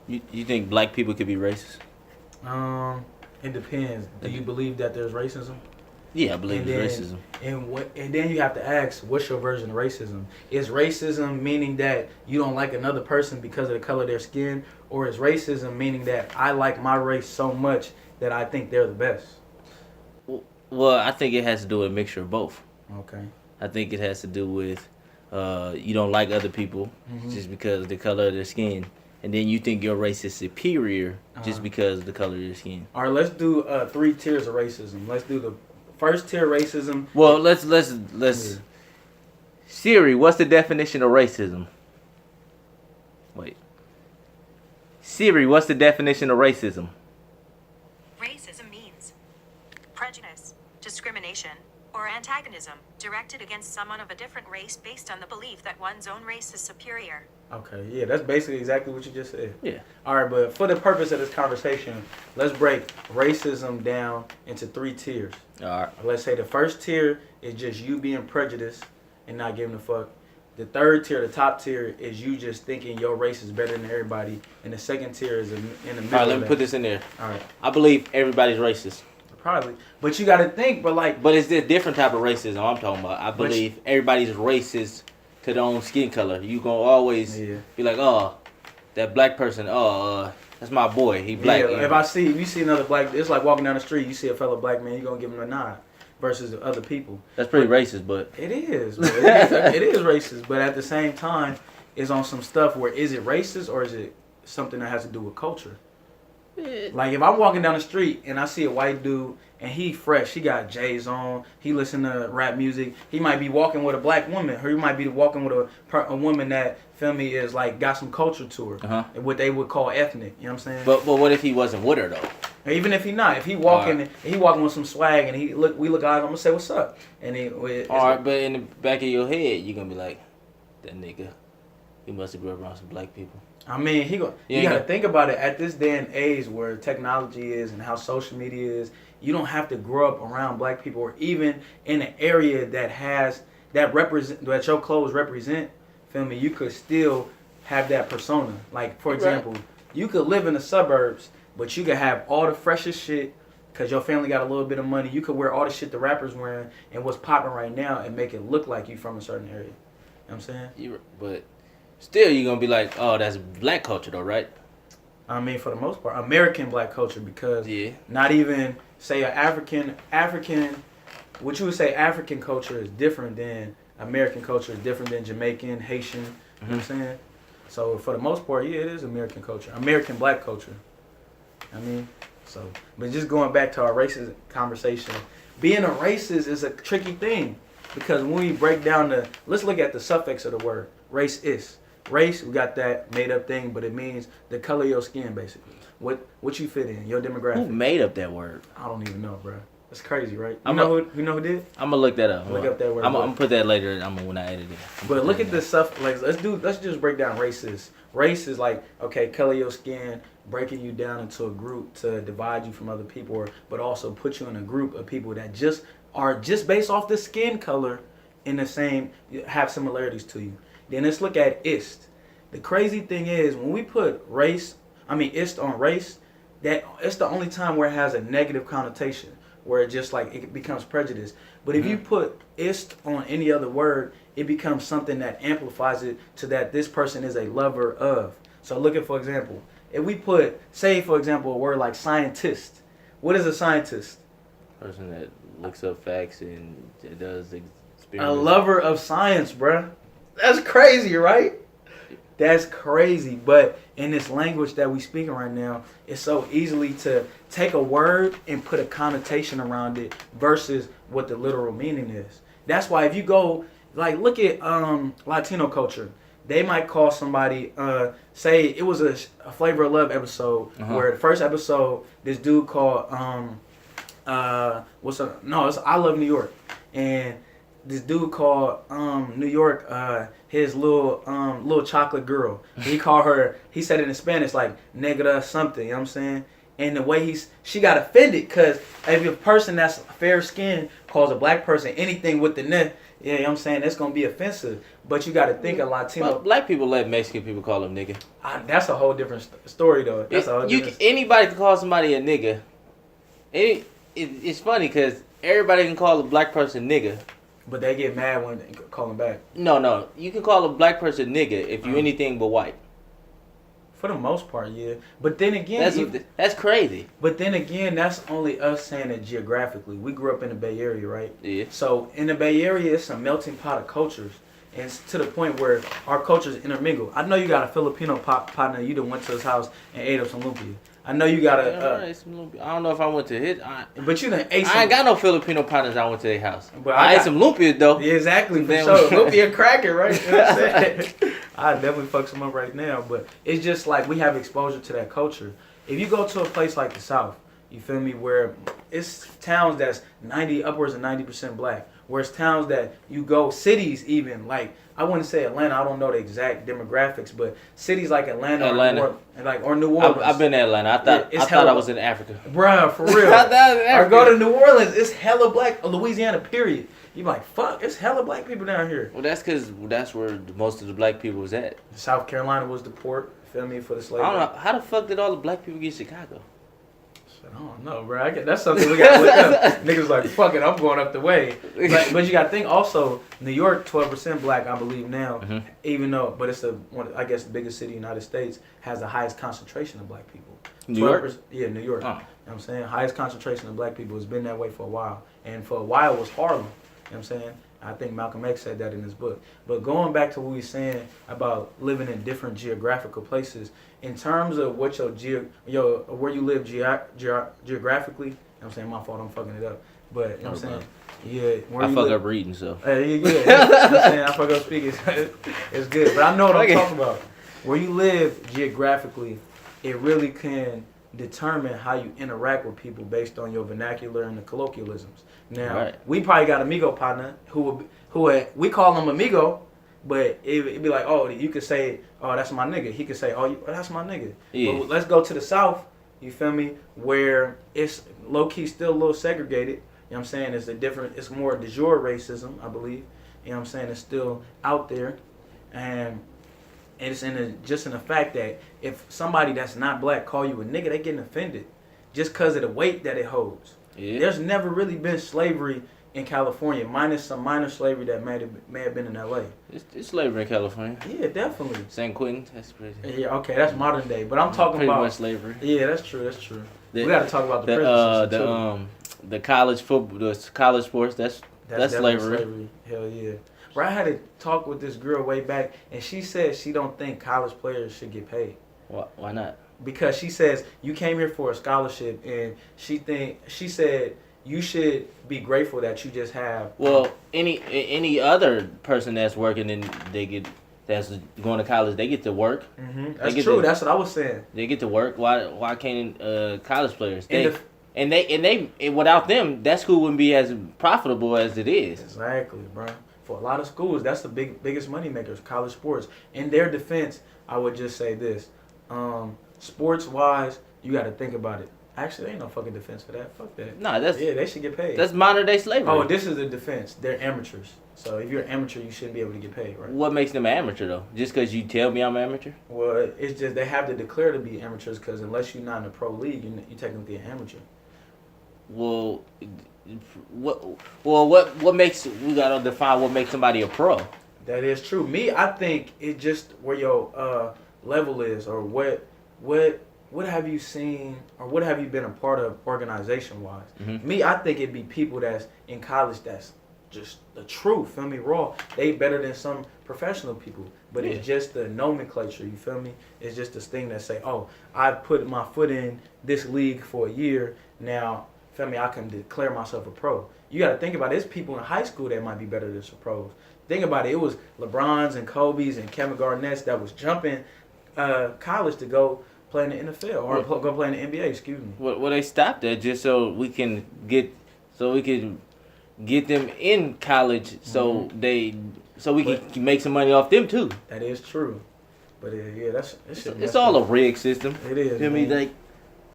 You think black people could be racist? It depends. Do you believe that there's racism? Yeah, I believe it's racism. And then you have to ask, what's your version of racism? Is racism meaning that you don't like another person because of the color of their skin, or is racism meaning that I like my race so much that I think they're the best? Well, I think it has to do with a mixture of both. Okay. I think it has to do with you don't like other people just because of the color of their skin, and then you think your race is superior just because of the color of your skin. All right, let's do 3 tiers of racism. Let's do the first tier racism. Well, let's Siri, what's the definition of racism? Wait. Siri, what's the definition of racism? Racism means prejudice, discrimination, or antagonism directed against someone of a different race based on the belief that one's own race is superior. Okay, yeah, that's basically exactly what you just said. Yeah. All right, but for the purpose of this conversation, let's break racism down into 3 tiers. All right. Let's say the first tier is just you being prejudiced and not giving a fuck. The third tier, the top tier, is you just thinking your race is better than everybody. And the second tier is in the middle. All right, let me put this in there. All right. I believe everybody's racist. Probably. But you got to think, But it's a different type of racism I'm talking about. I believe everybody's racist to their own skin color. You gonna always be like, oh, that black person, that's my boy. He black. Yeah, if you see another black, it's like walking down the street, you see a fellow black man, you're going to give him a nod versus other people. That's pretty racist, but. It is. It is racist. But at the same time, it's on some stuff where is it racist or is it something that has to do with culture? Like if I'm walking down the street and I see a white dude and he fresh, he got J's on, he listen to rap music, he might be walking with a black woman, or he might be walking with a woman that, feel me, is like got some culture to her, what they would call ethnic. You know what I'm saying? But what if he wasn't with her though? Even if he not, if he walking with some swag and we look out, I'm gonna say what's up. And but in the back of your head, you're gonna be like, that nigga, he must have grew up around some black people. I mean, you gotta think about it. At this day and age where technology is and how social media is, you don't have to grow up around black people or even in an area that your clothes represent. Feel me? You could still have that persona. Like for example, you could live in the suburbs, but you could have all the freshest shit because your family got a little bit of money. You could wear all the shit the rappers wearing and what's popping right now and make it look like you from a certain area. You know what I'm saying? But still, you're going to be like, oh, that's black culture though, right? I mean, for the most part, American black culture, because not even, say, African, what you would say African culture is different than American culture, is different than Jamaican, Haitian, you know what I'm saying? So, for the most part, yeah, it is American culture, American black culture. I mean, so, but just going back to our racist conversation, being a racist is a tricky thing, because when we break down let's look at the suffix of the word, race is. Race, we got that made up thing, but it means the color of your skin, basically. What you fit in, your demographic. Who made up that word? I don't even know, bro. That's crazy, right? You know who did? I'm gonna look that up. Look up that word. I'm gonna put that later. when I edit it. But look at this stuff. Like, let's just break down races. Race is like, okay, color of your skin, breaking you down into a group to divide you from other people, but also put you in a group of people that are just based off the skin color in the same, have similarities to you. Then let's look at ist. The crazy thing is when we put ist on race, that it's the only time where it has a negative connotation, where it just like it becomes prejudice. But if you put ist on any other word, it becomes something that amplifies it to that this person is a lover of. So look at, for example, if we put, say for example, a word like scientist. What is a scientist? Person that looks up facts and does experiments. A lover of science, bruh. That's crazy, right? That's crazy. But in this language that we speaking right now, it's so easily to take a word and put a connotation around it versus what the literal meaning is. That's why if you go, like, look at Latino culture. They might call somebody, say it was a Flavor of Love episode where the first episode, this dude called, it's I Love New York. And this dude called New York his little chocolate girl. He called her, he said it in Spanish like negra something, you know what I'm saying? And the way she got offended because if a person that's fair skinned calls a black person anything with the net, yeah, you know what I'm saying, that's gonna be offensive. But you got to think a Latino. Well, black people let Mexican people call them nigga. That's a whole different story though. That's a whole different. Anybody can call somebody a nigga. It's funny because everybody can call a black person nigga. But they get mad when they call them back. No, you can call a black person nigga if you anything but white. For the most part, yeah. But then again, that's crazy. But then again, that's only us saying it geographically. We grew up in the Bay Area, right? Yeah. So in the Bay Area, it's a melting pot of cultures, and it's to the point where our cultures intermingle. I know you got a Filipino partner. You done went to his house and ate up some lumpia. I know you got I don't know if I went to his. But you done ate some. I ain't got no Filipino partners. I went to their house. But I ate some lumpias though. Yeah, exactly. For sure. Lumpia cracker, right? You know what I'm saying? I definitely fuck some up right now. But it's just like we have exposure to that culture. If you go to a place like the South, you feel me, where it's towns that's upwards of 90% black. Whereas towns that you go, cities even, like, I wouldn't say Atlanta, I don't know the exact demographics, but cities like Atlanta. Or New Orleans. I've been to Atlanta. I thought I was in Africa. Bruh, for real. Or go to New Orleans, it's hella black. Louisiana, period. You're like, fuck, it's hella black people down here. Well, that's because that's where most of the black people was at. South Carolina was the port, feel me, for the slavery. I don't know. How the fuck did all the black people get Chicago? I don't know, bro. That's something we got to look up. Niggas like, fuck it, I'm going up the way. But you got to think also, New York, 12% black, I believe now, even though, but it's the biggest city in the United States, has the highest concentration of black people. New York? Yeah, New York. Oh. You know what I'm saying? Highest concentration of black people. It's been that way for a while. And for a while it was Harlem. You know what I'm saying? I think Malcolm X said that in his book. But going back to what we were saying about living in different geographical places, in terms of what where you live geographically, you know what I'm saying? My fault, I'm fucking it up. But, you know what I'm saying? Yeah. I fuck up reading, so. You're good. You know what I'm saying? I fuck up speaking. It's good. But I know what I'm talking about. Where you live geographically, it really can determine how you interact with people based on your vernacular and the colloquialisms. Now, we probably got amigo partner who we call him amigo, but it'd be like, oh, you could say, oh, that's my nigga. He could say, oh, that's my nigga. Yeah. But let's go to the South, you feel me, where it's low-key still a little segregated. You know what I'm saying? It's more de jure racism, I believe. You know what I'm saying? It's still out there. And it's just in the fact that if somebody that's not black call you a nigga, they getting offended just because of the weight that it holds. Yeah. There's never really been slavery in California, minus some minor slavery that may have been in LA. It's slavery in California. Yeah, definitely. San Quentin, that's crazy. Yeah, okay, that's modern day. But I'm talking about pretty much slavery. Yeah, that's true. We got to talk about the prison system too. The college football, the college sports. That's slavery. Hell yeah. Bro, I had a talk with this girl way back, and she said she don't think college players should get paid. Why not? Because she says you came here for a scholarship, and she said you should be grateful that you just have. Well, any other person that's working and that's going to college, they get to work. Mm-hmm. That's true. That's what I was saying. They get to work. Why can't college players? And without them, that school wouldn't be as profitable as it is. Exactly, bro. For a lot of schools, that's the biggest money makers, college sports. In their defense, I would just say this. Sports-wise, you got to think about it. Actually, there ain't no fucking defense for that. Fuck that. Nah, they should get paid. That's modern day slavery. Oh, this is the defense. They're amateurs. So if you're an amateur, you shouldn't be able to get paid, right? What makes them an amateur, though? Just because you tell me I'm an amateur? Well, it's just they have to declare to be amateurs because unless you're not in a pro league, you're technically an amateur. Well, what makes, we gotta define what makes somebody a pro. That is true. Me, I think it just where your level is, or what have you seen, or what have you been a part of organization wise. Mm-hmm. Me, I think it'd be people that's in college that's just the truth, feel me, raw. They better than some professional people, but it's just the nomenclature, you feel me? It's just this thing that say, oh, I put my foot in this league for a year, now, feel me, I can declare myself a pro. You got to think about it. There's people in high school that might be better than some pros. Think about it. It was LeBrons and Kobe's and Kevin Garnett's that was jumping college to go play in the NFL or go play in the NBA. Excuse me. Well, they stopped that just so we can get them in college, so we can make some money off them too. That is true. But yeah, it's all a rigged system. It is. You know what I mean? Like,